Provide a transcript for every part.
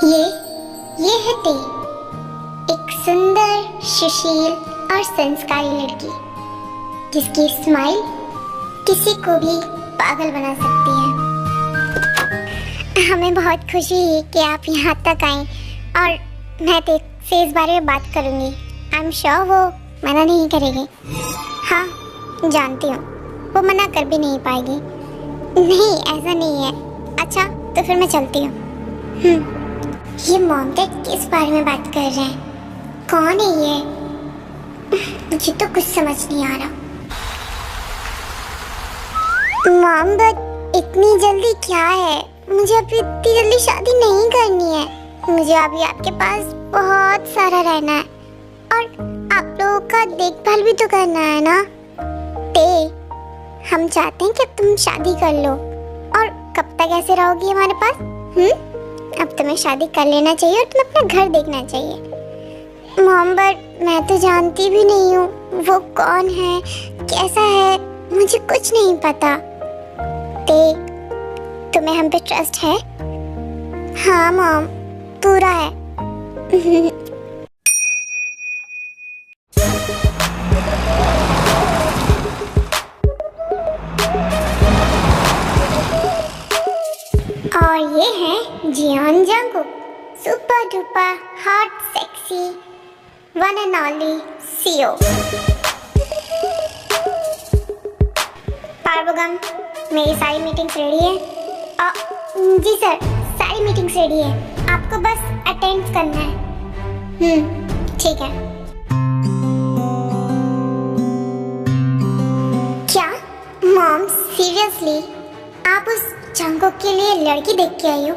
ये ये है ते, एक सुंदर, सुशील और संस्कारी लड़की जिसकी स्माइल किसी को भी पागल बना सकती है। हमें बहुत खुशी है कि आप यहाँ तक आए और मैं ते से इस बारे में बात करूँगी। आई एम श्योर वो मना नहीं करेगी। हाँ, जानती हूँ वो मना कर भी नहीं पाएगी। नहीं, ऐसा नहीं है। अच्छा, तो फिर मैं चलती हूँ। ये मॉम डैड किस बारे में बात कर रहे हैं? कौन है ये? मुझे तो कुछ समझ नहीं आ रहा। मॉम डैड, इतनी जल्दी क्या है? मुझे अभी इतनी जल्दी शादी नहीं करनी है। मुझे अभी आपके पास बहुत सारा रहना है और आप लोगों का देखभाल भी तो करना है ना। ते, हम चाहते हैं कि तुम शादी कर लो। और कब तक ऐसे रहोगी हमारे पास? अब तुम्हें शादी कर लेना चाहिए और तुम्हें अपना घर देखना चाहिए। मॉम, बट मैं तो जानती भी नहीं हूँ वो कौन है, कैसा है, मुझे कुछ नहीं पता। ते, तुम्हें हम पे ट्रस्ट है? हाँ मॉम, पूरा है। और ये है Jeon Jungkook, super duper hot sexy one and only CEO. पार्वगम, मेरी सारी मीटिंग्स रेडी है। जी सर, सारी मीटिंग्स रेडी है, आपको बस अटेंड करना है। ठीक है। क्या मॉम, सीरियसली आप उस जंगकुक के लिए लड़की देख के आई हो?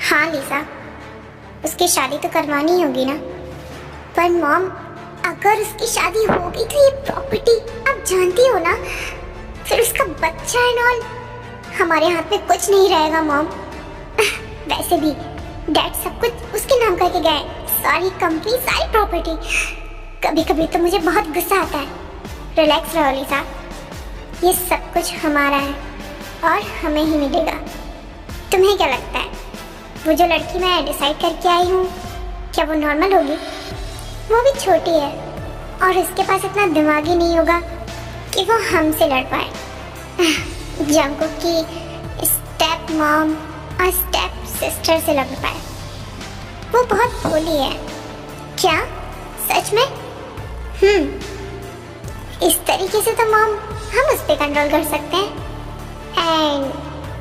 हाँ लिसा, उसकी शादी तो करवानी ही होगी ना। पर मॉम, अगर उसकी शादी होगी तो ये प्रॉपर्टी आप जानती हो ना, फिर उसका बच्चा एंड ऑल, हमारे हाथ में कुछ नहीं रहेगा मॉम। वैसे भी डैड सब कुछ उसके नाम करके गए, सारी कंपनी, सारी प्रॉपर्टी। कभी कभी तो मुझे बहुत गुस्सा आता है। रिलैक्स रहो लिसा, ये सब कुछ हमारा है और हमें ही मिलेगा। तुम्हें क्या लगता है वो जो लड़की मैं डिसाइड करके आई हूँ, क्या वो नॉर्मल होगी? वो भी छोटी है और उसके पास इतना दिमाग ही नहीं होगा कि वो हमसे लड़ पाए। जंगकुक की स्टेप मॉम और स्टेप सिस्टर से लड़ पाए। वो बहुत भोली है। क्या सच में? इस तरीके से तो मॉम हम उस पर कंट्रोल कर सकते हैं एंड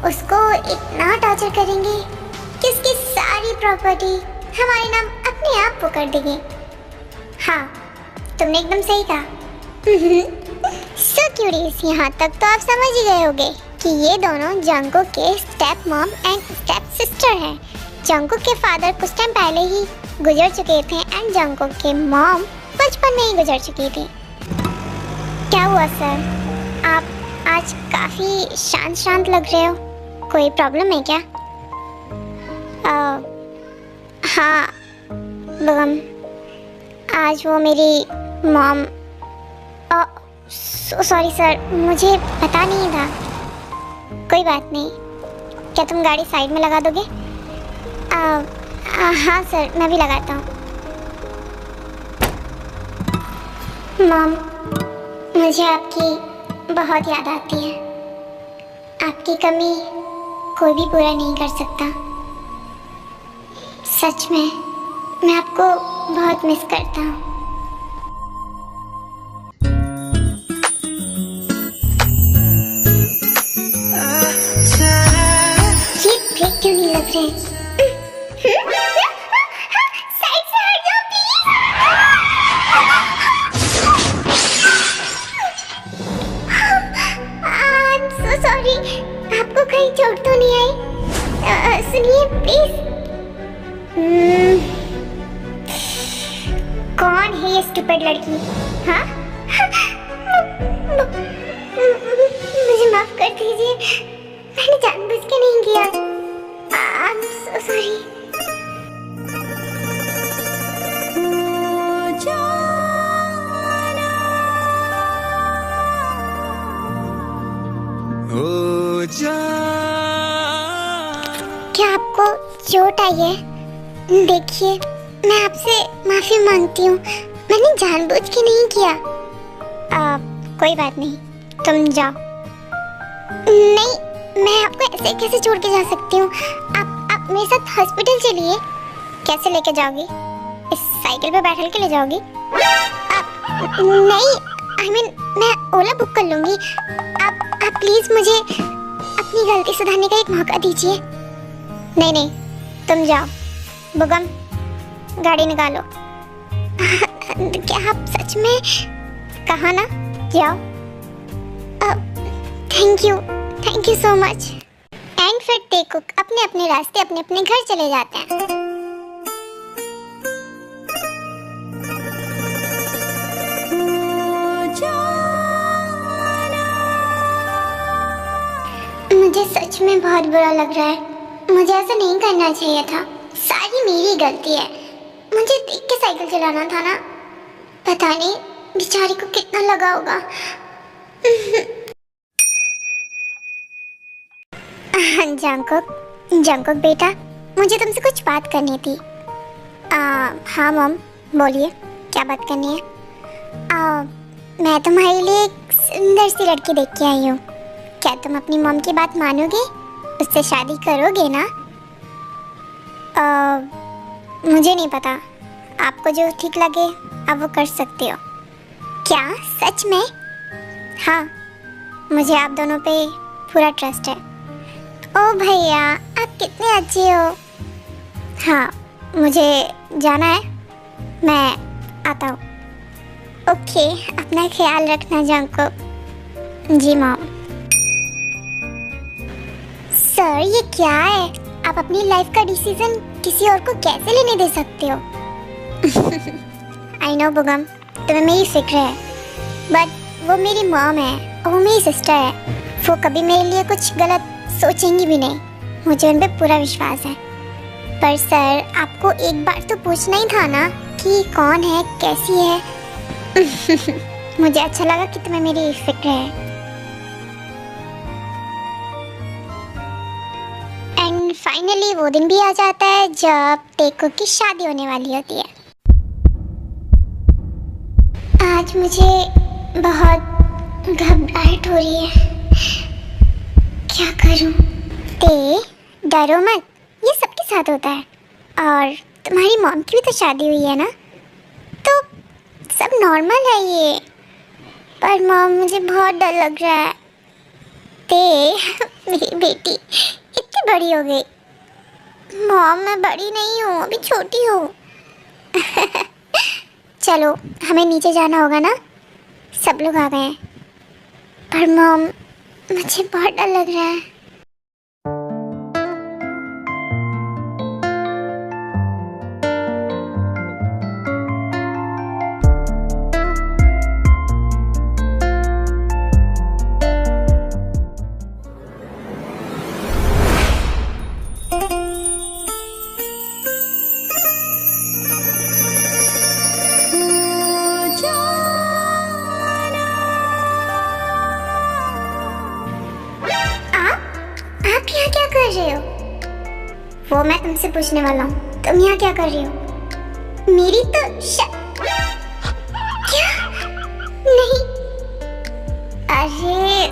उसको इतना टॉर्चर करेंगे कि उसकी सारी प्रॉपर्टी हमारे नाम अपने आप वो कर देंगे। हाँ, तुमने एकदम सही कहा। सो क्यूरियस, यहाँ तक तो आप समझ ही गए होंगे कि ये दोनों जंगकुक के step mom and step sister हैं। जंगकुक के फादर कुछ टाइम पहले ही गुजर चुके थे एंड जंगकुक के मॉम बचपन में ही गुजर चुकी थी। क्या हुआ सर, आप आज काफी शांत शांत लग रहे हो, कोई प्रॉब्लम है क्या? हाँ बगम, आज वो मेरी मॉम, सॉरी सर, मुझे पता नहीं था। कोई बात नहीं, क्या तुम गाड़ी साइड में लगा दोगे? हाँ सर, मैं भी लगाता हूँ। मॉम, मुझे आपकी बहुत याद आती है। आपकी कमी कोई भी पूरा नहीं कर सकता। सच में मैं आपको बहुत मिस करता हूँ। ये ब्रेक क्यों नहीं लग रहे? साइड से हट जाओ प्लीज। I'm so sorry, आपको कहीं चोट तो नहीं आई? सुनिए प्लीज। कौन है ये स्टूपिड लड़की? हाँ? मुझे माफ कर दीजिए, मैंने जानबूझ के नहीं किया। I'm so sorry। क्या आपको चोट आई है। देखिए, मैं आपसे माफी मांगती हूँ, मैंने जानबूझ के नहीं किया। कोई बात नहीं, तुम जाओ। नहीं, मैं आपको ऐसे कैसे छोड़ के जा सकती हूँ? आप मेरे साथ हॉस्पिटल चलिए। कैसे लेके जाओगी? इस साइकिल पे बैठल के ले जाओगी? नहीं, मैं ओला बुक कर लूंगी। आप प्लीज मुझे अपनी गलती सुधारने का एक मौका दीजिए। नहीं, तुम जाओ। बुगम, गाड़ी निकालो। क्या आप सच में? कहा ना, जाओ। Thank you so much. And फिर देखो अपने अपने रास्ते अपने अपने घर चले जाते हैं। मुझे सच में बहुत बुरा लग रहा है। मुझे ऐसा नहीं करना चाहिए था। सारी मेरी गलती है। मुझे देख के साइकिल चलाना था ना। पता नहीं बेचारी को कितना लगा होगा। जंकुक बेटा, मुझे तुमसे कुछ बात करनी थी। हाँ मॉम, बोलिए, क्या बात करनी है? मैं तुम्हारे लिए एक सुंदर सी लड़की देख के आई हूँ। क्या तुम अपनी मॉम की बात मानोगे? उससे शादी करोगे ना? मुझे नहीं पता, आपको जो ठीक लगे आप वो कर सकते हो। क्या सच में? हाँ, मुझे आप दोनों पे पूरा ट्रस्ट है। ओ भैया, आप कितने अच्छे हो। हाँ, मुझे जाना है, मैं आता हूँ। ओके, अपना ख्याल रखना जंकुक। जी मॉम। सर, ये क्या है? आप अपनी लाइफ का डिसीजन किसी और को कैसे लेने दे सकते हो? आई नो बुगम, तुम्हें मेरी फिक्र है, बट वो मेरी मॉम है और वो मेरी सिस्टर है। वो कभी मेरे लिए कुछ गलत सोचेंगी भी नहीं। मुझे उन पे पूरा विश्वास है। पर सर, आपको एक बार तो पूछना ही था ना कि कौन है, कैसी है। मुझे अच्छा लगा कि तुम्हें मेरी फिक्र है। एंड फाइनली वो दिन भी आ जाता है जब टेको की शादी होने वाली होती है। आज मुझे बहुत घबराहट हो रही है। क्या करूं? डरो मत, ये सबके साथ होता है। और तुम्हारी मॉम की भी तो शादी हुई है ना, तो सब नॉर्मल है ये। पर मॉम, मुझे बहुत डर लग रहा है। मेरी बेटी इतनी बड़ी हो गई। मॉम, मैं बड़ी नहीं हूँ, अभी छोटी हूँ। चलो, हमें नीचे जाना होगा ना, सब लोग आ गए हैं। पर मॉम, मुझे बहुत डर लग रहा है। आप यहाँ क्या कर रहे हो? वो मैं तुमसे पूछने वाला हूँ, तुम यहाँ क्या कर रही हो? मेरी तो क्या? नहीं, अरे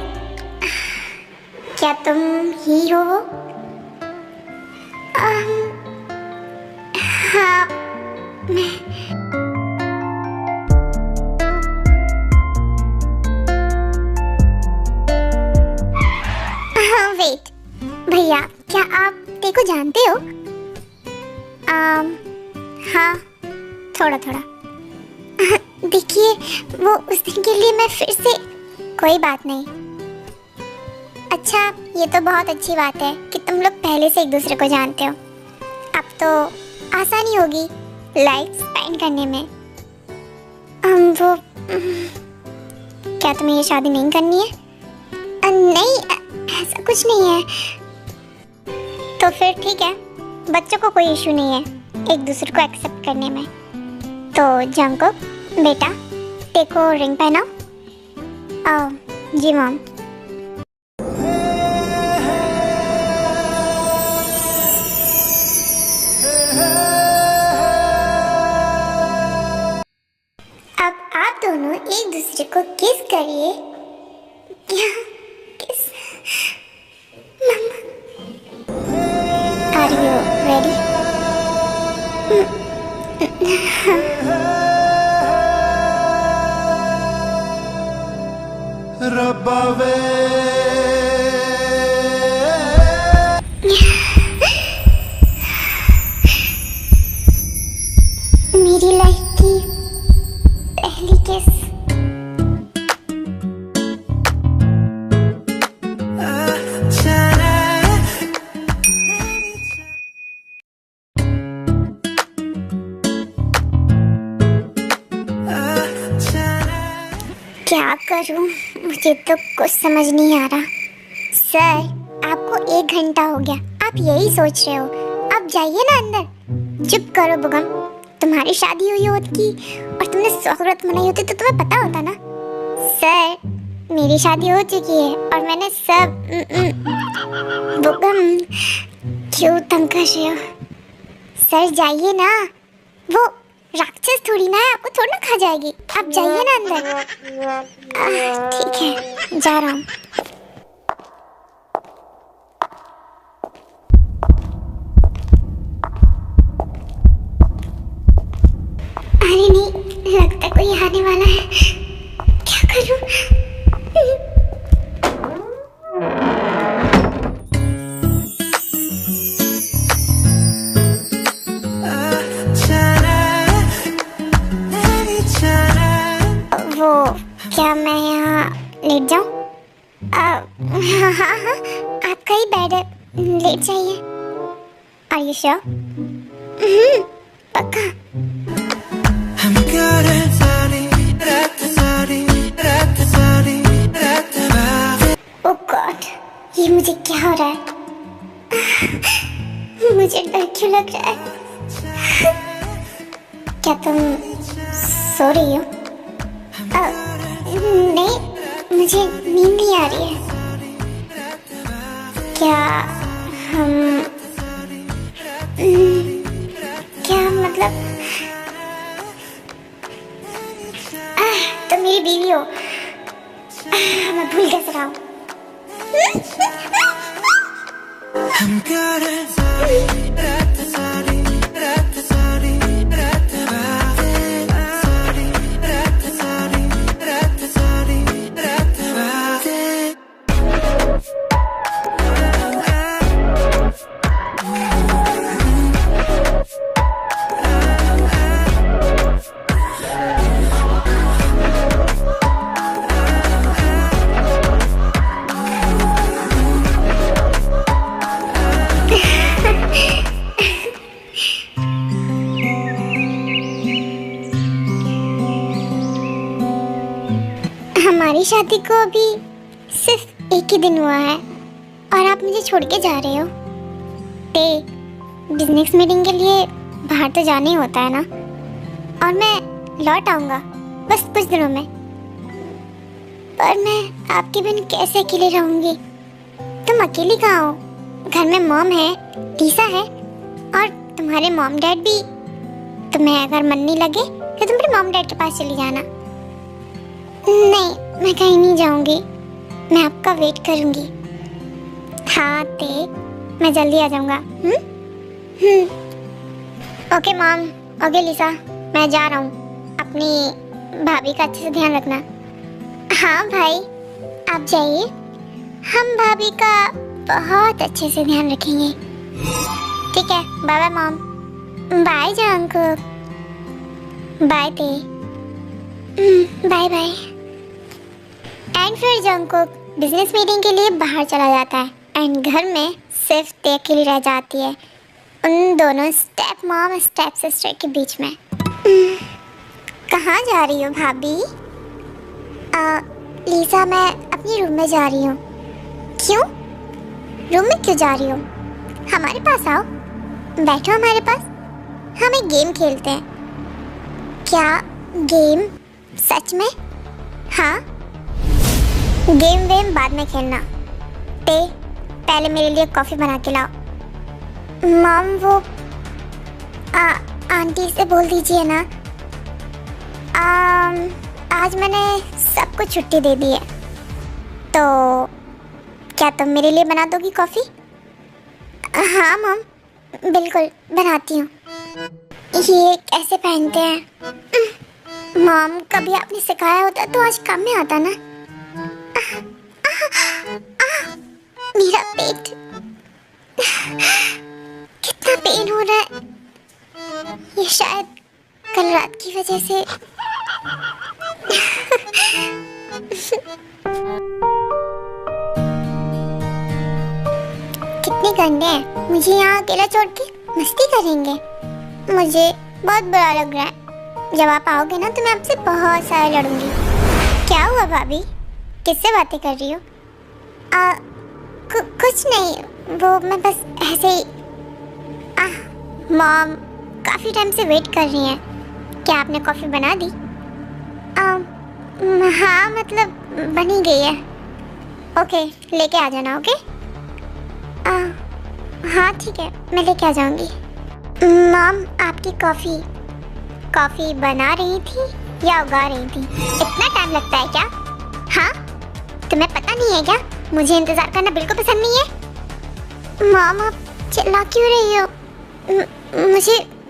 क्या तुम ही हो वो? हाँ, मैं। वेट भैया, क्या आप टेको जानते हो? हाँ, थोड़ा थोड़ा। देखिए, वो उस दिन के लिए मैं फिर से। कोई बात नहीं। अच्छा, ये तो बहुत अच्छी बात है कि तुम लोग पहले से एक दूसरे को जानते हो। अब तो आसानी होगी लाइफ स्पेंड करने में। वो क्या तुम्हें ये शादी नहीं करनी है? नहीं, ऐसा कुछ नहीं है। तो फिर ठीक है, बच्चों को कोई इशू नहीं है एक दूसरे को एक्सेप्ट करने में। तो जंकुक बेटा, टेको रिंग पहनाओ। जी मॉम। दूसरे को किस करिए। क्या किस? मम्मा, आर यू रेडी? रब्बा वे मेरी लाइफ की पहली किस। क्या करूं, मुझे तो कुछ समझ नहीं आ रहा। सर, आपको 1 घंटा हो गया, आप यही सोच रहे हो। अब जाइए ना अंदर। चुप करो बुगम, तुम्हारी शादी हुई होती और तुमने स्वागत मनाई होती तो तुम्हें पता होता ना। सर, मेरी शादी हो चुकी है और मैंने सब बुगम, क्यों तंग कर रहे हो? सर जाइए ना, वो राक्षस थोड़ी ना है, आपको थोड़ा ना खा जाएगी। आप जाइए ना अंदर। ठीक है, जा रहा हूँ। अरे नहीं, लगता कोई आने वाला है। क्या करूँ? वो क्या मैं यहाँ लेट जाऊँ? हाँ हाँ हाँ, आपका ही बेड है, लेट जाइए। Are you sure? पक्का? ओह गॉड, ये मुझे क्या हो रहा है? मुझे डर क्यों लग रहा है? क्या तुम सो रही हो? नहीं, मुझे नींद नहीं आ रही है। क्या हम क्या मतलब तुम मेरी बीवी हो? मैं भूल कैसे रहा हूँ? हमारी शादी को अभी सिर्फ 1 ही दिन हुआ है और आप मुझे छोड़ के जा रहे हो। बिजनेस मीटिंग के लिए बाहर तो जाना ही होता है ना, और मैं लौट आऊँगा बस कुछ दिनों में। पर मैं आपके बिन कैसे अकेले रहूँगी? तुम अकेली कहाँ हो? घर में मॉम है, लीसा है और तुम्हारे मॉम डैड भी। तुम्हें अगर मन नहीं लगे तो तुम अपने मॉम डैड के पास चली जाना। नहीं, मैं कहीं नहीं जाऊंगी, मैं आपका वेट करूंगी। हाँ मैं जल्दी आ जाऊंगा। ओके मॉम, ओके लिसा, मैं जा रहा हूँ। अपनी भाभी का अच्छे से ध्यान रखना। हाँ भाई, आप जाइए, हम भाभी का बहुत अच्छे से ध्यान रखेंगे। ठीक है, bye bye mom. Bye Jungkook. Bye Tae. Bye bye. And फिर जंकुक बिजनेस मीटिंग के लिए बाहर चला जाता है एंड घर में सिर्फ ते अकेली रह जाती है उन दोनों स्टेप मॉम स्टेप सिस्टर के बीच में। कहाँ जा रही हो भाभी? लीसा, मैं अपनी रूम में जा रही हूँ। क्यों? रूम में क्यों जा रही हो? हमारे पास आओ, बैठो हमारे पास, हम एक गेम खेलते हैं। क्या गेम? सच में? हाँ, गेम वेम बाद में खेलना। पहले मेरे लिए कॉफ़ी बना के लाओ। मॉम, वो आंटी से बोल दीजिए ना, आज मैंने सबको छुट्टी दे दी है, तो क्या तुम मेरे लिए बना दोगी कॉफ़ी? हाँ मॉम, बिल्कुल बनाती हूँ। ये कैसे पहनते हैं? मॉम, कभी आपने सिखाया होता तो आज काम में आता ना। मेरा पेट, कितना पेन हो रहा है। ये शायद कल रात की वजह से। कितने गंदे हैं, मुझे यहाँ अकेला छोड़ के मस्ती करेंगे। मुझे बहुत बुरा लग रहा है। जब आप आओगे ना तो मैं आपसे बहुत सारा लड़ूंगी। क्या हुआ भाभी, किससे बातें कर रही हो? कुछ नहीं, वो मैं बस ऐसे ही। मॉम काफ़ी टाइम से वेट कर रही हैं। क्या आपने कॉफ़ी बना दी? हाँ, मतलब बन ही गई है। ओके, लेके आ जाना। ओके, हाँ ठीक है, मैं लेके आ जाऊंगी। मॉम, आपकी कॉफ़ी बना रही थी या उगा रही थी? इतना टाइम लगता है क्या? हाँ, तुम्हें पता नहीं है क्या? मुझे इंतज़ार करना बिल्कुल पसंद नहीं है। मॉम, आप चिल्ला क्यों रही हो?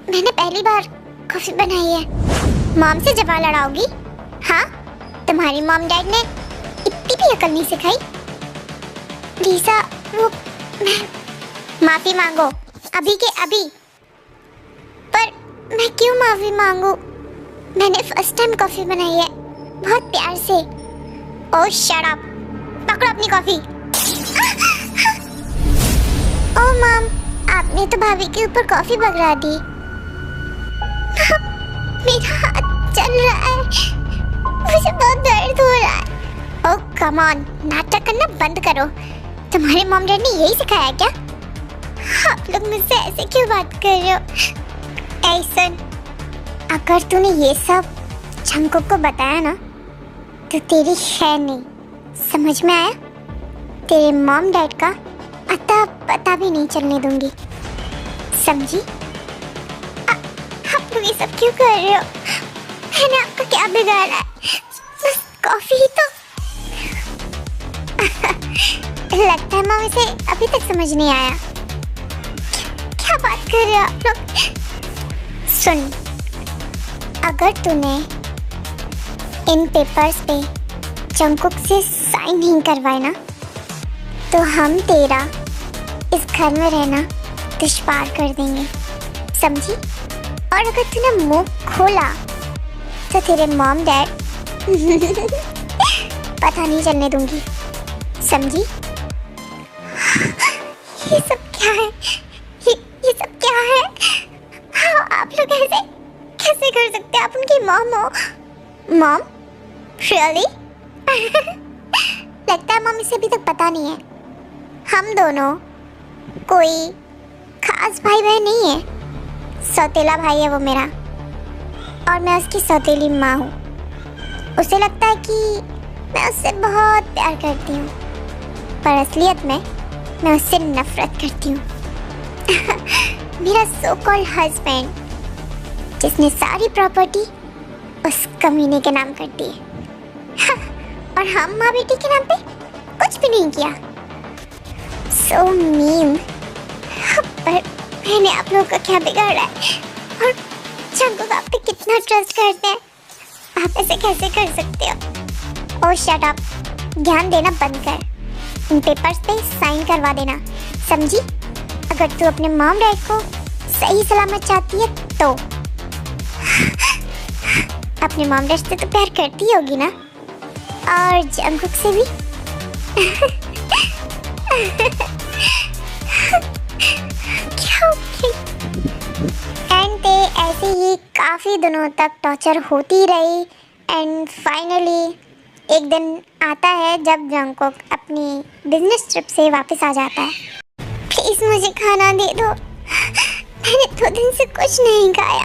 मैंने पहली बार कॉफ़ी बनाई है। मॉम से जवाब लड़ाओगी? हाँ, तुम्हारी मॉम डैड ने इतनी भी अकल नहीं सिखाई। लीसा, वो माफ़ी मांगो अभी के अभी। पर मैं क्यों माफ़ी मांगू? मैंने फर्स्ट टाइम कॉफ़ी बनाई है, बहुत प्यार से। ओह शट अप, पकड़ो अपनी कॉफ़ी। ओह मॉम, आपने तो भाभी के ऊपर कॉफ़ी बगरा दी। मेरा हाथ चल रहा है, मुझे बहुत दर्द हो रहा है। ओह कम ऑन, नाटक करना बंद करो। तुम्हारे मॉम डैड ने यही सिखाया क्या? आप लोग मुझसे ऐसे क्यों बात कर रहे हो? ऐसन, अगर तूने ये सब जंगकुक को बताया ना तो तेरी खैर नहीं। समझ में आया? तेरे मॉम डैड का अता पता भी नहीं चलने दूंगी, समझी? आप लोग ये सब क्यों कर रहे हो? मैंने आपका क्या बिगाड़ा है? बस कॉफी ही तो। लगता है मॉम इसे अभी तक समझ नहीं आया। क्या बात कर रहे हो आप लोग? सुन, अगर तूने इन पेपर्स पे जंगकुक से साइन नहीं करवाए ना तो हम तेरा इस घर में रहना दुश्वार कर देंगे, समझी? और अगर तूने मुंह खोला तो तेरे मॉम डैड पता नहीं चलने दूंगी, समझी? ये सब क्या है? ये सब क्या है? हाँ, आप लोग ऐसे कैसे कर सकते हैं? आप उनकी मॉम हो। मॉम? रियली? लगता है मम्मी से अभी तक पता नहीं है। हम दोनों कोई खास भाई बहन नहीं है। सौतेला भाई है वो मेरा, और मैं उसकी सौतेली माँ हूँ। उसे लगता है कि मैं उससे बहुत प्यार करती हूँ, पर असलियत में मैं उससे नफरत करती हूँ। मेरा सो कॉल्ड हस्बैंड, जिसने सारी प्रॉपर्टी उस कमीने के नाम कर दी है। और हम माँ बेटी के नाम पे कुछ भी नहीं किया। So mean. पर मैंने आप लोगों का क्या बिगाड़ा है? और जंगकुक आप पे कितना ट्रस्ट करते हैं, आप ऐसे कैसे कर सकते हो? ओह शट अप, ध्यान देना बंद कर। इन पेपर्स पे साइन करवा देना, समझी? अगर तू अपने मॉम डैड को सही सलामत चाहती है तो। अपने मॉम डैड से तो प्यार करती होगी ना, और जंगकुक से भी। एंड ऐसे ही काफ़ी दिनों तक टॉर्चर होती रही। एंड फाइनली एक दिन आता है जब जंगकुक अपनी बिजनेस ट्रिप से वापस आ जाता है। प्लीज़ मुझे खाना दे दो, मैंने 2 दिन से कुछ नहीं खाया।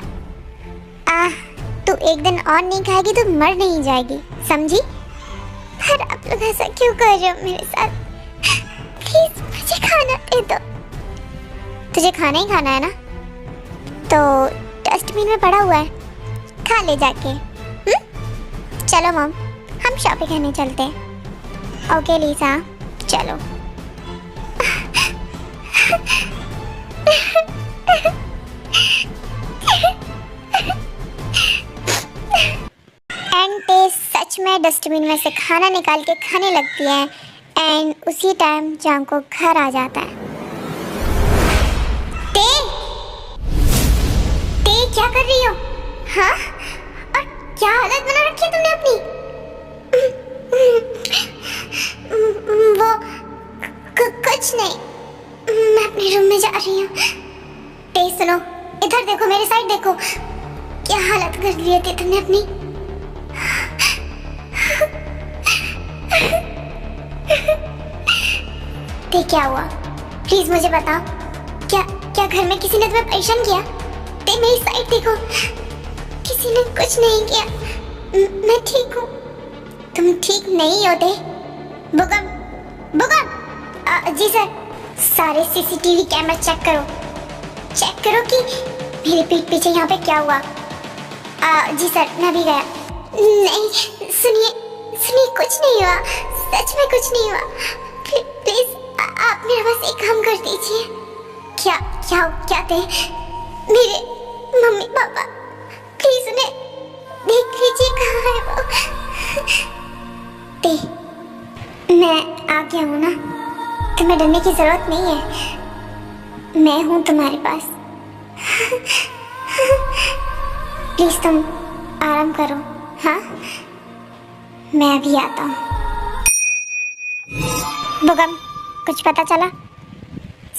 तू एक दिन और नहीं खाएगी तो मर नहीं जाएगी, समझी? पर आप लोग ऐसा क्यों कर रहे हो मेरे साथ? प्लीज़ मुझे खाना दे दो। तुझे खाना ही खाना है ना, तो डस्टबिन में पड़ा हुआ है, खा ले जाके। चलो मॉम, हम हम शॉपिंग करने चलते हैं। ओके लीसा, चलो। एंड ते सच में डस्टबिन में से खाना निकाल के खाने लगती है एंड उसी टाइम जंगकुक घर आ जाता है। ते क्या कर रही हो? हाँ, और क्या हालत बना रखी है तुमने अपनी? वो कुछ नहीं, मैं अपने रूम में जा रही हूँ। ते सुनो, इधर देखो, मेरे साइड देखो, क्या हालत कर दी है तुमने अपनी। ते क्या हुआ? प्लीज मुझे बताओ, क्या घर में किसी ने तुम्हें परेशान किया? ते मेरी साइड देखो, किसी ने कुछ नहीं किया, मैं ठीक हूँ। तुम ठीक नहीं हो ते? बुगम, जी सर। सारे सीसीटीवी कैमरा चेक करो कि मेरे पीठ पीछे यहाँ पे क्या हुआ। जी सर, मैं भी गया। नहीं, सुनिए, कुछ नहीं हुआ, सच में कुछ नहीं हुआ। प्लीज आप मेरे पास एक काम कर दीजिए। क्या थे? मेरे मम्मी पापा, प्लीज उन्हें देख लीजिए, कहाँ है वो? ते, मैं आ गया हूँ ना, तुम्हें डरने की जरूरत नहीं है, मैं हूँ तुम्हारे पास। प्लीज तुम आराम करो, हाँ? मैं अभी आता हूँ। बुगम, कुछ पता चला?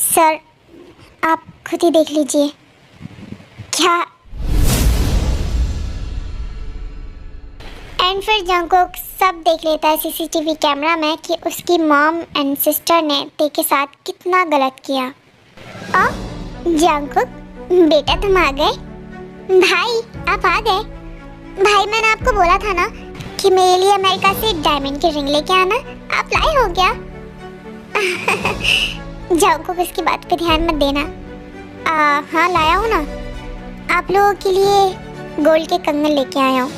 सर, आप खुद ही देख लीजिए। क्या? एंड फिर जंगकुक सब देख लेता है सीसीटीवी कैमरा में कि उसकी मॉम एंड सिस्टर ने ते के साथ कितना गलत किया। जंगकुक, बेटा तुम आ गए? भाई आप आ गए? भाई मैंने आपको बोला था ना कि मेरे लिए अमेरिका से डायमंड की रिंग लेके आना, आप लाए हो क्या? जंगकुक इसकी बात पे ध्यान मत देना। हाँ लाया हूँ ना, आप लोगों के लिए गोल्ड के कंगन लेके आया हूँ।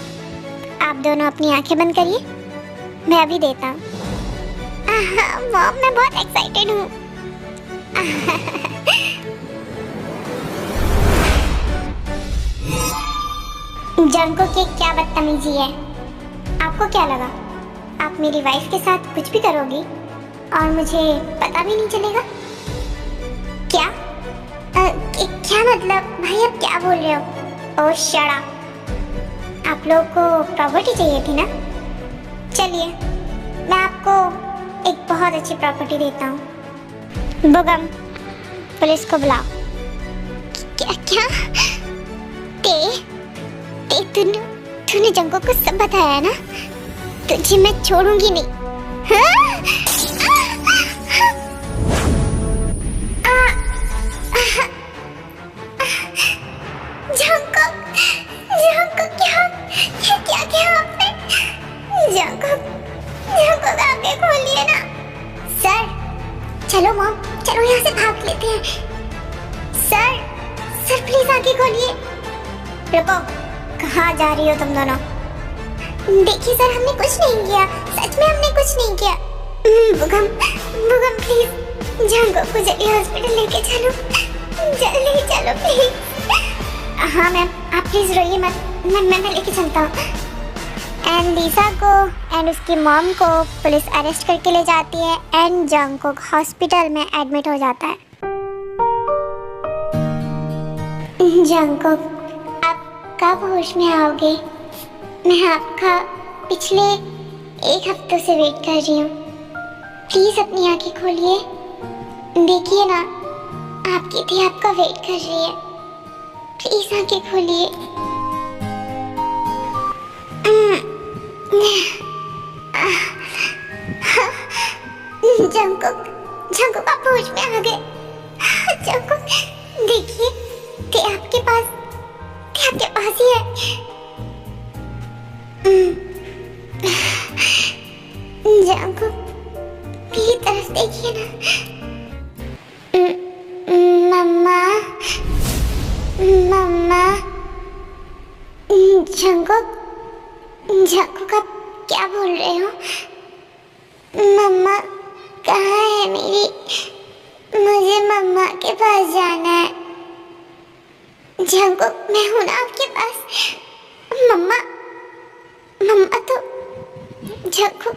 आप दोनों अपनी आंखें बंद करिए, मैं अभी देता हूँ। मॉम, मैं बहुत एक्साइटेड हूँ। जंगकुक की क्या बदतमीजी है? आपको क्या लगा आप मेरी वाइफ के साथ कुछ भी करोगी और मुझे पता भी नहीं चलेगा? क्या क्या मतलब? भाई आप क्या बोल रहे हो? ओह शट अप। आप लोगों को प्रॉपर्टी चाहिए थी ना? चलिए मैं आपको एक बहुत अच्छी प्रॉपर्टी देता हूँ। बुगम, पुलिस को बुलाओ। क्या? तूने जंगकुक को सब बताया ना? तुझे मैं छोड़ूंगी नहीं। हाँ? जंगकुक क्या आपने? जंगकुक आंखें खोलिए ना। सर, चलो मॉम, चलो यहाँ से भाग लेते हैं। सर प्लीज आंखें खोलिए। रुको, कहाँ जा रही हो तुम दोनों? देखिए सर, हमने कुछ नहीं किया, सच में हमने कुछ नहीं किया। बुगम प्लीज जंगकुक को जल्दी हॉस्पिटल लेके चलो, जल्दी चलो प्लीज। हाँ मैम, आप प्लीज रोइए मत, मैं लेके चलता हूँ। एंड लीसा को एंड उसकी मॉम को पुलिस अरेस्ट करके ले जाती है एंड जंगकुक हॉस्पिटल में एडमिट हो जाता है। जंगकुक, आप कब होश में आओगे? मैं आपका पिछले 1 हफ्ते से वेट कर रही हूँ। प्लीज अपनी आंखें खोलिए, देखिए ना आपकी थी आपका वेट कर रही है। प्लीज आंखें खोलिए। जंगकुक आप होश में आ गए। जंगकुक देखिए, ते आपके पास ही है। जंगकुक मेरी तरफ देखिए ना। मम्मा। जंगकुक क्या बोल रहे हो? मम्मा कहाँ है मेरी? मुझे मम्मा के पास जाना है। जंगकुक, मैं हूँ ना आपके पास। मम्मा, मम्मा तो जंगकुक।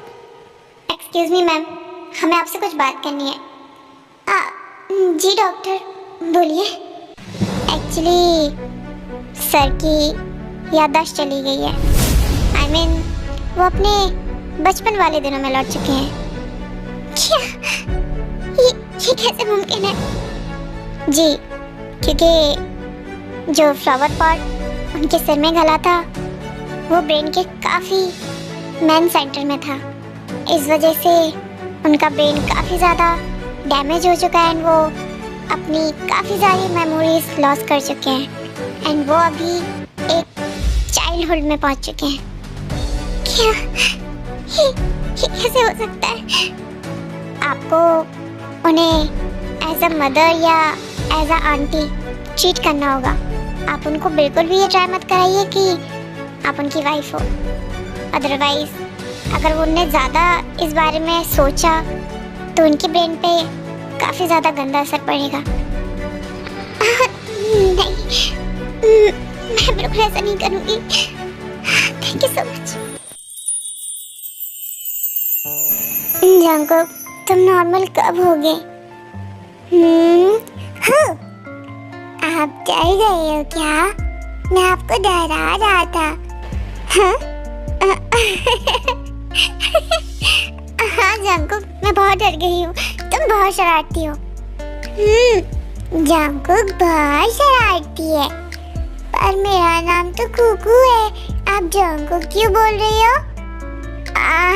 एक्सक्यूज मी मैम, हमें आपसे कुछ बात करनी है। जी डॉक्टर, बोलिए। एक्चुअली सर की याददाश्त चली गई है। I mean, वो अपने बचपन वाले दिनों में लौट चुके हैं। क्या? ये कैसे मुमकिन है? जी, क्योंकि जो फ्लावर पॉट उनके सिर में गला था वो ब्रेन के काफ़ी मेन सेंटर में था। इस वजह से उनका ब्रेन काफ़ी ज़्यादा डैमेज हो चुका है एंड वो अपनी काफ़ी सारी मेमोरीज लॉस कर चुके हैं एंड वो अभी एक चाइल्डहुड में पहुंच चुके हैं। क्या ये कैसे हो सकता है? आपको उन्हें एज अ मदर या एज अ आंटी ट्रीट करना होगा। आप उनको बिल्कुल भी ये ट्राई मत कराइए कि आप उनकी वाइफ हो। अदरवाइज अगर उनने ज़्यादा इस बारे में सोचा तो उनके ब्रेन पे काफ़ी ज़्यादा गंदा असर पड़ेगा। नहीं, मैं बिल्कुल ऐसा नहीं करूँगी। Thank you so much. Jungkook, तुम नॉर्मल कब होगे? हाँ, आप डर गए हो क्या? मैं आपको डरा रहा था। हाँ? हाँ जंगकुक, मैं बहुत डर गई हूँ। तुम बहुत शरारती हो। जंगकुक बहुत शरारती है, पर मेरा नाम तो कुकू है। आप जंगकुक क्यों बोल रही हो?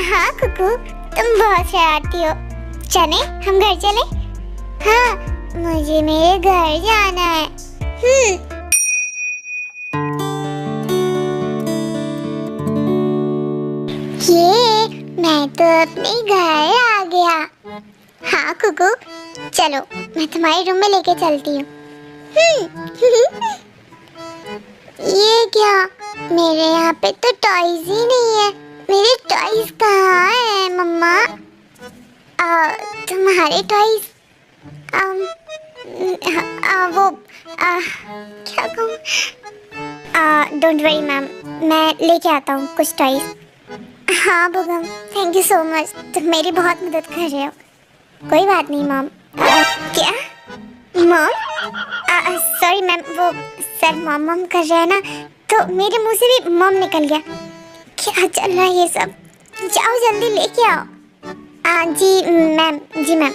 हाँ कुकू, तुम बहुत शरारती हो। चले, हम घर चले? हाँ, मुझे मेरे घर जाना है। ये मैं तो अपने घर आ गया। हाँ कुकू, चलो मैं तुम्हारे रूम में लेके चलती हूँ। ये क्या? मेरे यहाँ पे तो टॉयज ही नहीं है। मेरे टॉयज कहाँ है मम्मा? तुम्हारे टॉयज? वो क्या कहूँ? डोंट वरी मैम, मैं लेके आता हूँ कुछ टॉयज। हाँ बुगम, थैंक यू सो मच, तुम मेरी बहुत मदद कर रहे हो। कोई बात नहीं मॉम। क्या मॉम? सॉरी मैम, वो सर मॉम मॉम कर रहे हैं ना, तो मेरे मुंह से भी मॉम निकल गया। क्या चल रहा है ये सब? जाओ जल्दी लेके आओ। जी मैम, जी मैम।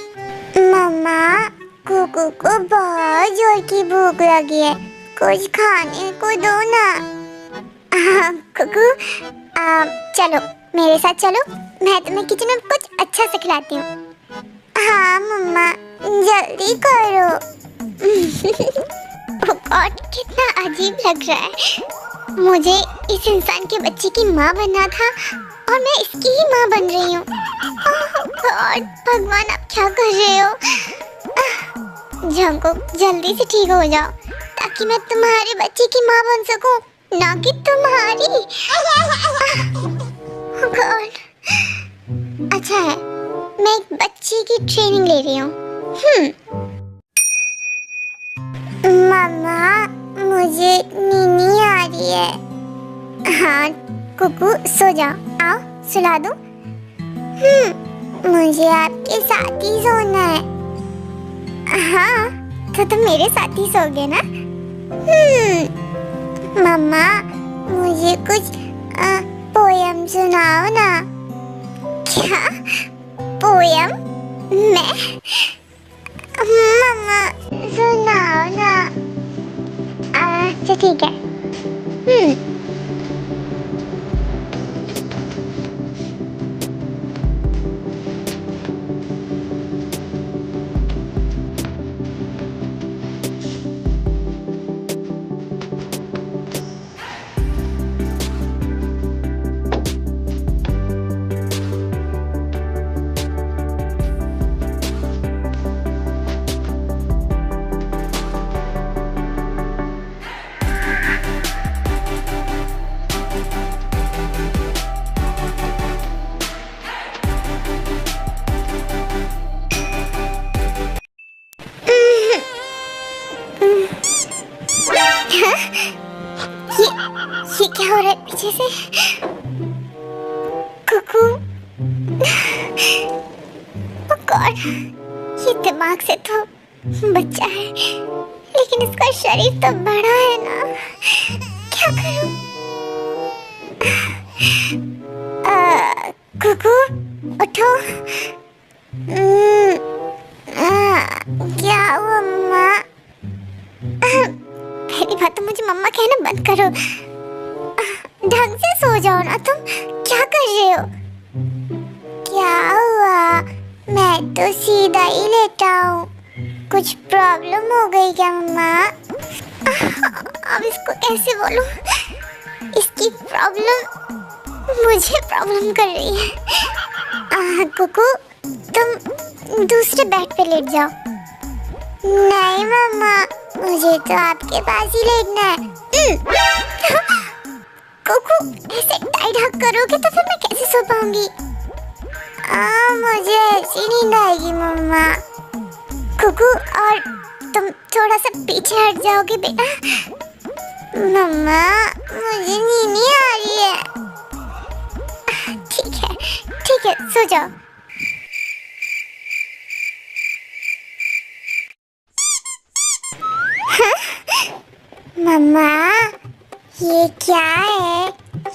मम्मा, कुकू को बहुत जोर की भूख लगी है, कुछ खाने को दो ना। कुकू, चलो मेरे साथ चलो, मैं तुम्हें किचन में कुछ अच्छा से खिलाती हूँ। हाँ मम्मा, जल्दी करो। गॉड, कितना अजीब लग रहा है। मुझे इस इंसान के बच्चे की माँ बनना था और मैं इसकी ही माँ बन रही हूँ। गॉड, भगवान आप क्या कर रहे हो? जंगकुक, जल्दी से ठीक हो जाओ ताकि मैं तुम्हारे बच्चे की माँ बन सकूं, ना कि तुम्हारी। गॉड, अच्छा है मैं एक बच्चे की ट्रेनिंग ले रही हूँ। मम्मा, मुझे नींद आ रही है। हाँ कुकू, सो जाओ। आओ सुला दूं? मुझे आपके साथ ही सोना है। हाँ, तो तुम मेरे साथ ही सोगे ना? मम्मा, मुझे कुछ पोयम सुनाओ ना। क्या पोयम? मैं? मम्मा सुनाओ ना। अच्छा ठीक है। ये क्या हो रहा है पीछे से? कुकू, ओ गॉड, ये दिमाग से तो बच्चा है, लेकिन इसका शरीर तो बड़ा है ना। क्या करूं? कुकू, उठो। क्या हुआ मम्मा? पहली बात तो मुझे मम्मा कहना बंद करो। ढंग से सो जाओ ना तुम। क्या कर रहे हो? क्या हुआ? मैं तो सीधा ही लेटा हूँ। कुछ प्रॉब्लम हो गई क्या मम्मा? अब इसको कैसे बोलूं? इसकी प्रॉब्लम मुझे प्रॉब्लम कर रही है। कुकू, तुम दूसरे बेड पे लेट जाओ। नहीं मम्मा, मुझे तो आपके पास ही लेटना है। कुकू, ऐसे टाइट हक करोगे तो फिर मैं कैसे सो पाऊंगी? मुझे ऐसी नींद आएगी मम्मा। कुकू, और तुम थोड़ा सा पीछे हट जाओगे बेटा? मम्मा, मुझे नींद नहीं आ रही है। ठीक है, सो जाओ। मम्मा, ये क्या है?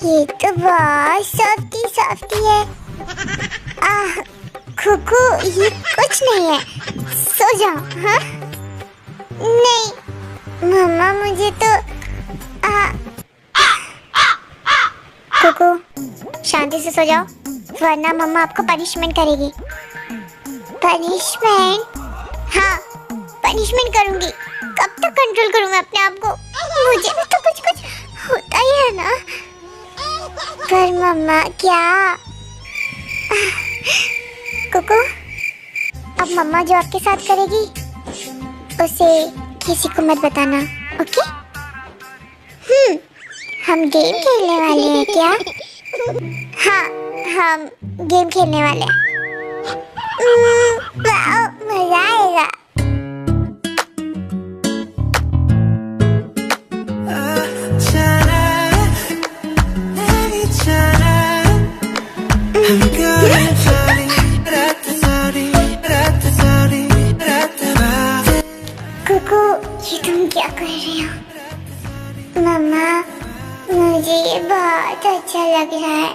ये तो बहुत सॉफ्टी है। कुकू, ये कुछ नहीं है, सो जाओ। हाँ? नहीं मम्मा, मुझे तो कुकू, शांति से सो जाओ, वरना मम्मा आपको पनिशमेंट करेगी। पनिशमेंट? हाँ, पनिशमेंट करूंगी। कब तक कंट्रोल करूं मैं अपने आप को? मुझे भी तो कुछ होता ही है ना। पर मम्मा क्या? कुकू, अब मम्मा जो आपके साथ करेगी उसे किसी को मत बताना, ओके? हम गेम खेलने वाले हैं क्या? हाँ, हम गेम खेलने वाले हैं। मजा आएगा। कुकू, ये तुम क्या कर रही हो? मम्मा, मुझे ये बहुत अच्छा लग रहा है।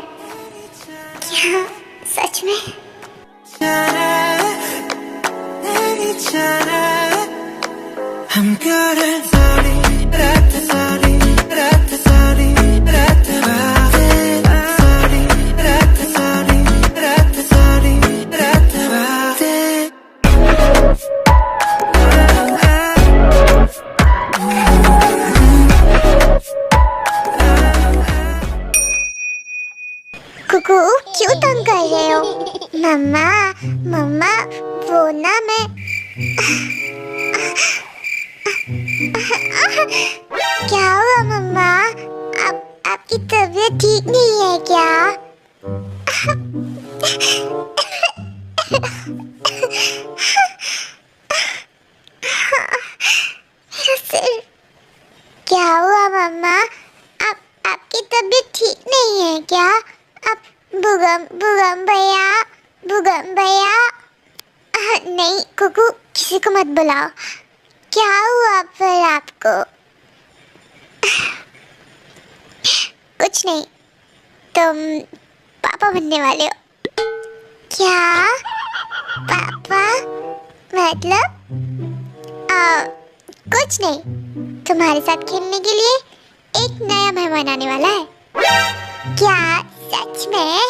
क्या सच में? कुकू, क्यों तंग कर रहे हो? मम्मा, वो ना मैं क्या हुआ मम्मा? आपकी तबीयत ठीक नहीं है क्या? मेरा सिर। क्या हुआ मम्मा? आपकी तबीयत ठीक नहीं है क्या? भूगम भैया। नहीं कुकू, किसी को मत बुलाओ। क्या हुआ फिर आपको? कुछ नहीं, तुम पापा बनने वाले हो। क्या? पापा मतलब? कुछ नहीं, तुम्हारे साथ खेलने के लिए एक नया मेहमान आने वाला है। क्या सच में?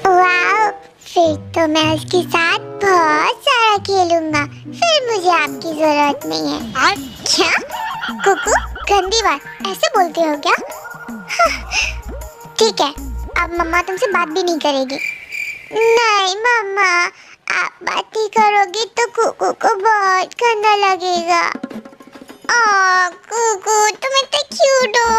वाह, फिर तो मैं उसके साथ बहुत सारा खेलूंगा। फिर मुझे आपकी जरूरत नहीं है। क्या? कुकू, गंदी बात ऐसे बोलते हो क्या? ठीक है, अब मम्मा तुमसे बात भी नहीं करेगी। नहीं मम्मा, आप बात ही करोगी तो कुकू को बहुत गंदा लगेगा। कुकू, तुम इतने क्यूट हो।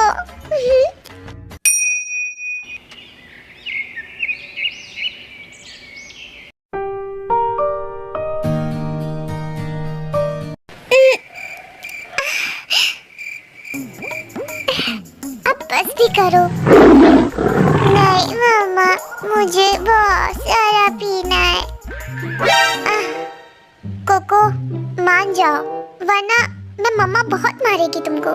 अब बस भी करो। नहीं मम्मा, मुझे बहुत सारा पीना है। कोको मान जाओ, वरना मैं मम्मा बहुत मारेगी तुमको।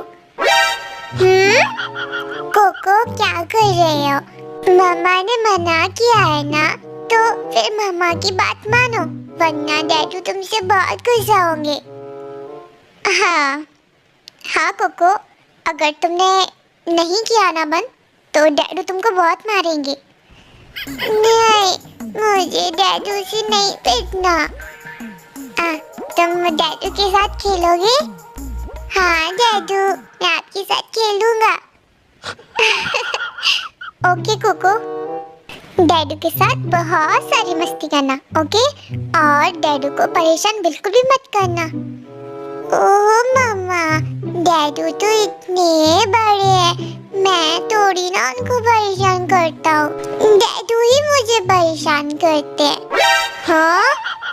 कोको क्या कर रहे हो? मम्मा ने मना किया है ना, तो फिर मम्मा की बात मानो, वरना डैडू तुमसे बहुत गुस्सा होंगे। हाँ कोको, अगर तुमने नहीं किया ना बंद, तो डैडू तुमको बहुत मारेंगे। नहीं, मुझे डैडू से नहीं पिटना। तुम डैडू के साथ खेलोगे? हाँ डैडू, मैं आपके साथ खेलूंगा। ओके कोको, डैडू के साथ बहुत सारी मस्ती करना, ओके? और डैडू को परेशान बिल्कुल भी मत करना। ओह मम्मा, डैडू तो इतने बड़े हैं, मैं थोड़ी ना उनको परेशान करता हूँ, डैडू ही मुझे परेशान करते हैं। हाँ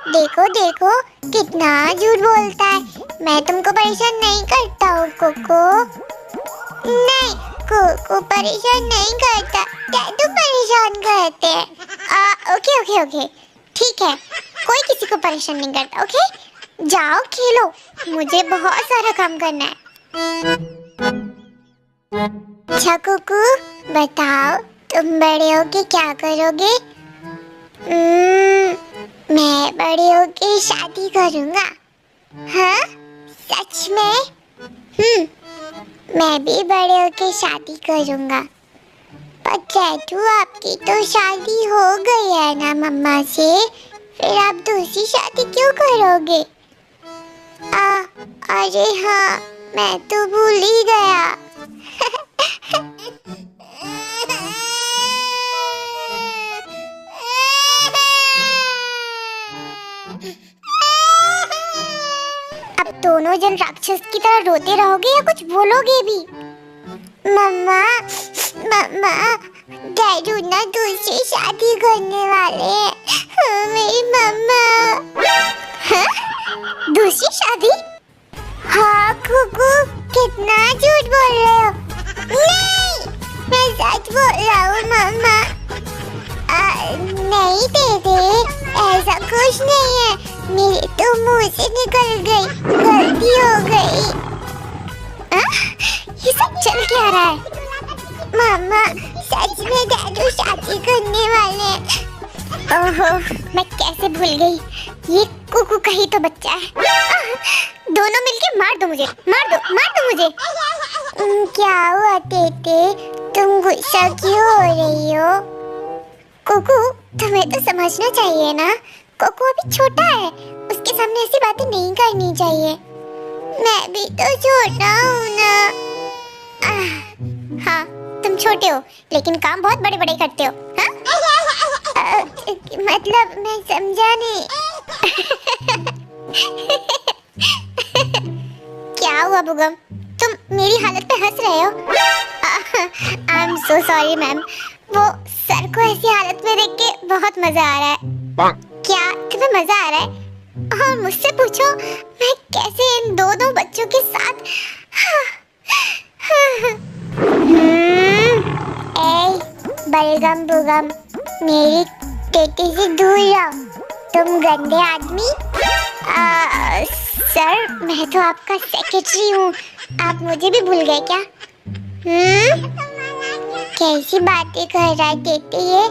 देखो देखो, कितना झूठ बोलता है, मैं तुमको परेशान नहीं करता हूँ कोको। नहीं, कोको परेशान नहीं करता, डैडू परेशान करते हैं। ओके ओके ओके, ठीक है, कोई किसी को परेशान नहीं करता, ओके? जाओ खेलो, मुझे बहुत सारा काम करना है। अच्छा कुकू, बताओ तुम बड़े होके क्या करोगे? मैं बड़े होके शादी करूँगा। हाँ सच में? मैं भी बड़े होके शादी करूँगा। पर डैडू, आपकी तो शादी हो गई है ना मम्मा से, फिर आप दूसरी शादी क्यों करोगे? अरे हाँ, मैं तो भूल ही गया। अब दोनों जन राक्षस की तरह रोते रहोगे या कुछ बोलोगे भी? मम्मा, मम्मा, डैडू ना दूसरी शादी करने वाले हैं। मेरी मम्मा। हाँ? दूसरी शादी? हाँ कुकू, कितना झूठ बोल रहे हो? नहीं, मैं सच बोल रहा हूँ मम्मा। नहीं दीदी, ऐसा कुछ नहीं है, मेरे तो मुंह से निकल गई, गलती हो गई। ये सब चल क्या रहा है? मम्मा, सच में डैडू शादी करने वाले हैं। ओहो, मैं कैसे भूल गई, ये कुकू का ही तो बच्चा है। दोनों मिलके मार दो मुझे, मार दो मुझे। क्या हुआ तेते, तुम गुस्सा क्यों हो रही हो? कुकू, तुम्हें तो समझना चाहिए ना, कुकू अभी छोटा है, उसके सामने ऐसी बातें नहीं करनी चाहिए। मैं भी तो छोटा हूँ ना। हाँ, तुम छोटे हो, लेकिन काम बहुत बड़े बड़े करते हो। हाँ? मतलब मैं समझा नहीं। क्या हुआ बुगम, तुम मेरी हालत पे हंस रहे हो? I am so sorry ma'am, वो सर को ऐसी हालत में देख के बहुत मजा आ रहा है। क्या तुम्हें मजा आ रहा है? और मुझसे पूछो, मैं कैसे इन दो बच्चों के साथ। बलगम बुगम, मेरी टेटी से दूर रहो, तुम गंदे आदमी। सर, मैं तो आपका सेक्रेटरी हूँ, आप मुझे भी भूल गए क्या? कैसी बातें कर रहा है टेटी, ये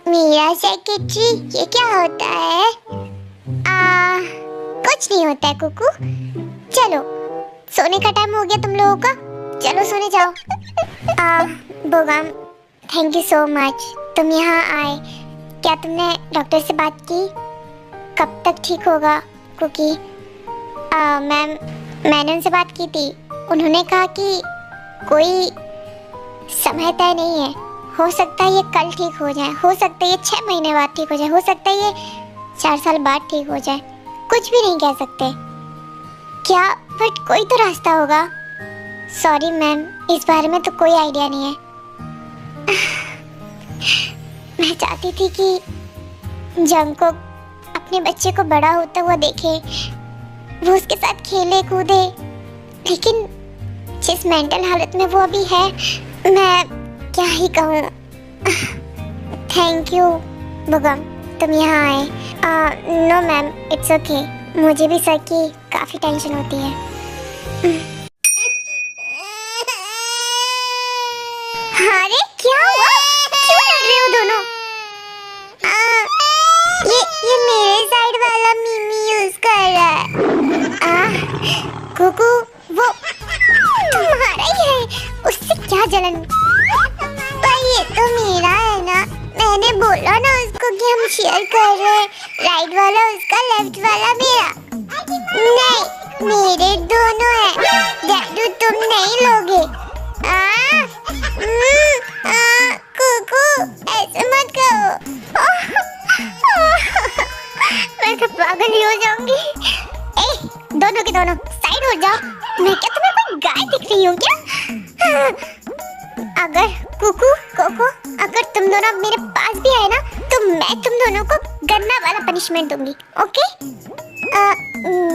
मेरा सेक्रेटरी, ये क्या होता है? कुछ नहीं होता है कुकू। चलो, सोने का टाइम हो गया तुम लोगों का, चलो सोने जाओ। बुगम, थैंक यू सो मच, तुम यहाँ आए। क्या तुमने डॉक्टर से बात की? कब तक ठीक होगा? क्योंकि मैम, मैंने उनसे बात की थी, उन्होंने कहा कि कोई समय तय नहीं है, हो सकता है ये कल ठीक हो जाए, हो सकता है ये 6 महीने बाद ठीक हो जाए, हो सकता है ये 4 साल बाद ठीक हो जाए, कुछ भी नहीं कह सकते। क्या बट कोई तो रास्ता होगा। सॉरी मैम, इस बारे में तो कोई आइडिया नहीं है। मैं चाहती थी कि जंगकुक अपने बच्चे को बड़ा होता हुआ देखे, वो उसके साथ खेले कूदे, लेकिन जिस मेंटल हालत में वो अभी है, मैं क्या ही कहूँ। थैंक यू बुगम, तुम यहाँ आए। No ma'am, it's okay. मुझे भी सर की काफ़ी टेंशन होती है। अरे क्या हुआ? क्यों लड़ रहे हो दोनों? ये मेरे साइड वाला मीमी यूज कर रहा है। कुकू वो तुम्हारा ही है, उससे क्या जलन? पर ये तो मेरा है ना, मैंने बोला ना उसको कि हम शेयर कर रहे हैं, राइट वाला उसका, लेफ्ट वाला मेरा। नहीं, मेरे दोनों हैं। डैडू तुम नहीं लोगे। कुकू ऐसे मत करो। मैं तो पागल ही हो जाऊंगी। दोनों के दोनों साइड हो जाओ। मैं क्या तुम्हें कोई गाय दिख रही हूँ क्या? अगर कुकू कोको, अगर तुम दोनों मेरे पास भी आए ना, तो मैं तुम दोनों को गन्ना वाला पनिशमेंट दूंगी, ओके?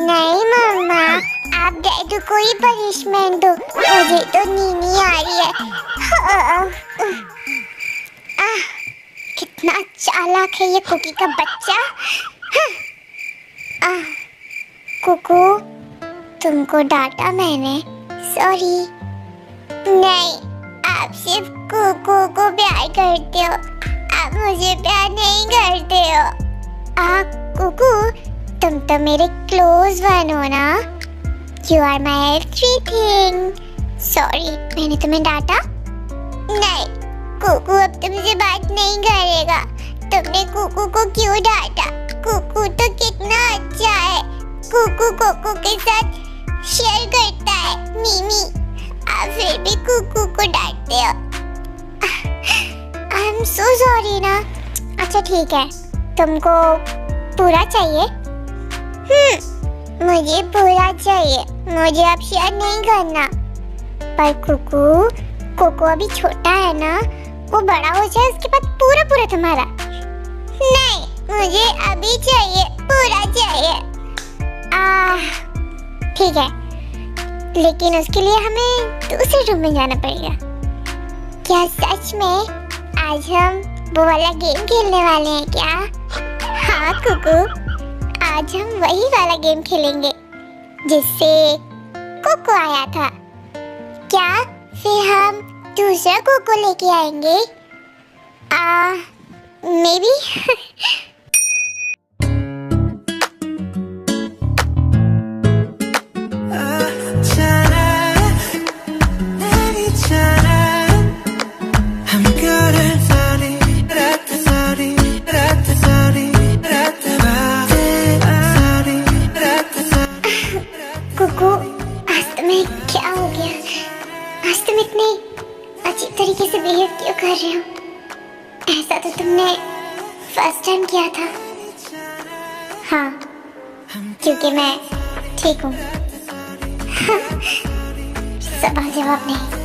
नहीं मम्मा, आप डैडू को ही पनिशमेंट दो, मुझे तो नींद आ रही है। कितना चालाक है ये कुकी का बच्चा। कुकू, तुमको डांटा मैंने, सॉरी। नहीं, आप सिर्फ कुकू को प्यार करते हो, आप मुझे प्यार नहीं करते हो। कुकू, तुम तो मेरे क्लोज वन हो ना। You are my everything. Sorry, मैंने तुम्हें डांटा? नहीं, कुकू अब तुमसे बात नहीं करेगा। तुमने कुकू को क्यों डांटा? कुकू तो कितना अच्छा है, कुकू कोको के साथ शेयर करता है। मीमी, आप फिर भी कुकू को डांटते हो। आई एम सो सॉरी ना। अच्छा ठीक है, तुमको पूरा चाहिए? मुझे पूरा चाहिए, मुझे अब शेयर नहीं करना। पर कुकू अभी छोटा है ना, वो बड़ा हो जाए उसके बाद पूरा पूरा तुम्हारा। नहीं, मुझे अभी चाहिए, पूरा चाहिए। ठीक है, लेकिन उसके लिए हमें दूसरे रूम में जाना पड़ेगा। क्या सच में आज हम वो वाला गेम खेलने वाले हैं क्या? हाँ कुकू, आज हम वही वाला गेम खेलेंगे जिससे कोको आया था। क्या फिर हम दूसरा कोको लेके आएंगे? May be. कुकू, आज तुम्हें क्या हो गया? आज तुम इतने अजीब तरीके से बिहेव क्यों कर रहे हो? ऐसा तो तुमने फर्स्ट टाइम किया था। हाँ, क्योंकि मैं ठीक हूँ। सवाल जवाब नहीं।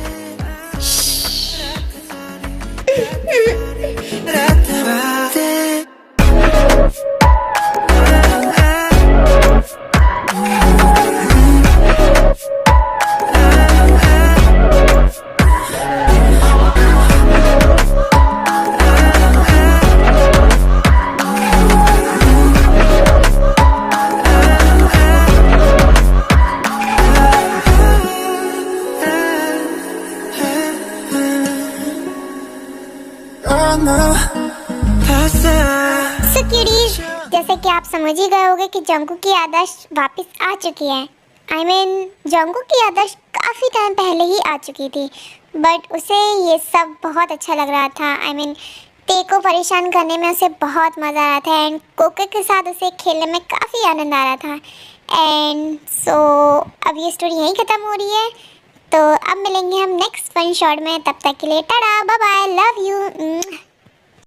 जैसे कि आप समझ ही गए होंगे कि जंगकुक की याददाश्त वापस आ चुकी है। I mean, जंगकुक की याददाश्त काफ़ी टाइम पहले ही आ चुकी थी, बट उसे ये सब बहुत अच्छा लग रहा था। I mean, ते को परेशान करने में उसे बहुत मज़ा आ रहा था एंड कोको के साथ उसे खेलने में काफ़ी आनंद आ रहा था। एंड सो अब ये स्टोरी यहीं ख़त्म हो रही है, तो अब मिलेंगे हम नेक्स्ट फन शॉट में। तब तक के लिए ta-ta, bye bye, love you.